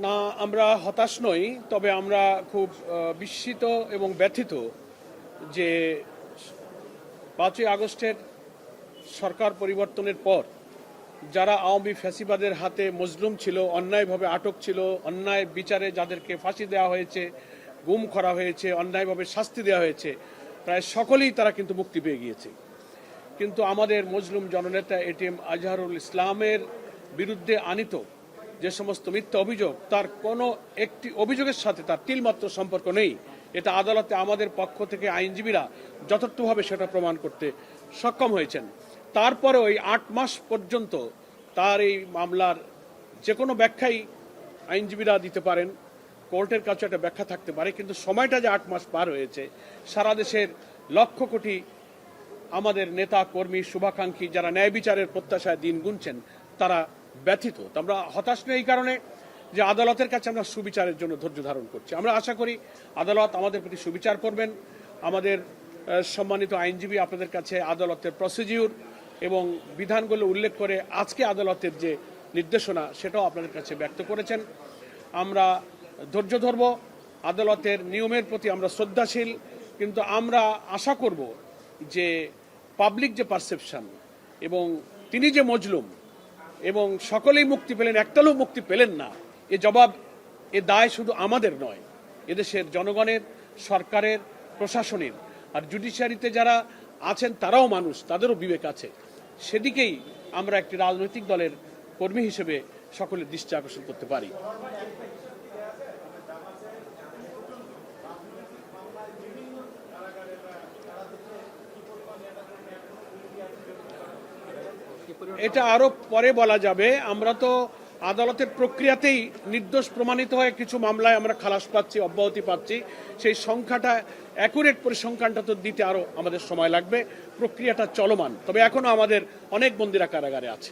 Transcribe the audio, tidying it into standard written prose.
না, আমরা হতাশ নই, তবে আমরা খুব বিস্মিত এবং ব্যথিত যে 5ই আগস্টের সরকার পরিবর্তনের পর যারা আওয়ামী ফ্যাসিবাদের হাতে মজলুম ছিল, অন্যায়ভাবে আটক ছিল, অন্যায় বিচারে যাদেরকে ফাঁসি দেওয়া হয়েছে, গুম করা হয়েছে, অন্যায়ভাবে শাস্তি দেওয়া হয়েছে, প্রায় সকলেই তারা কিন্তু মুক্তি পেয়ে গিয়েছে। কিন্তু আমাদের মজলুম জননেতা এটিএম আজহারুল ইসলামের বিরুদ্ধে আনিত যে সমস্ত মিথ্যা অভিযোগ, তার কোনো একটি অভিযোগের সাথে তার তিলমাত্র সম্পর্ক নেই। এটা আদালতে আমাদের পক্ষ থেকে আইনজীবীরা যথার্থভাবে সেটা প্রমাণ করতে সক্ষম হয়েছেন। তারপরে ওই 8 মাস পর্যন্ত তার এই মামলার যে কোনো ব্যাখ্যাই আইনজীবীরা দিতে পারেন, কোর্টের কাছে একটা ব্যাখ্যা থাকতে পারে, কিন্তু সময়টা যে 8 মাস পার হয়েছে, সারা দেশের লক্ষ কোটি আমাদের নেতা কর্মী শুভাকাঙ্ক্ষী যারা ন্যায় বিচারের প্রত্যাশায় দিন গুনছেন, তারা ব্যথিত। আমরা হতাশ নই এই কারণে যে আদালতের কাছে আমরা সুবিচারের জন্য ধৈর্য ধারণ করছি। আমরা আশা করি আদালত আমাদের প্রতি সুবিচার করবেন। আমাদের সম্মানিত আইনজীবী আপনাদের কাছে আদালতের প্রসিডিউর এবং বিধানগুলো উল্লেখ করে আজকে আদালতের যে নির্দেশনা সেটাও আপনাদের কাছে ব্যক্ত করেছেন। আমরা ধৈর্য ধরব, আদালতের নিয়মের প্রতি আমরা শ্রদ্ধাশীল, কিন্তু আমরা আশা করব যে পাবলিক যে পারসেপশন এবং তিনি যে মজলুম এবং সকলেই মুক্তি পেলেন, একটা লোক মুক্তি পেলেন না, এ জবাব, এ দায় শুধু আমাদের নয়, এদেশের জনগণের, সরকারের, প্রশাসনের। আর জুডিশিয়ারিতে যারা আছেন তারাও মানুষ, তাদেরও বিবেক আছে। সেদিকেই আমরা একটি রাজনৈতিক দলের কর্মী হিসেবে সকলের দৃষ্টি আকর্ষণ করতে পারি। এটা আরো পরে বলা যাবে। আমরা তো আদালতের প্রক্রিয়াতেই নির্দোষ প্রমাণিত হয়ে কিছু মামলায় আমরা খালাস পাচ্ছি, অব্যাহতি পাচ্ছি। সেই সংখ্যাটা, অ্যাকুরেট পরিসংখ্যানটা তো দিতে আরো আমাদের সময় লাগবে। প্রক্রিয়াটা চলমান, তবে এখনো আমাদের অনেক বন্দীরা কারাগারে আছে।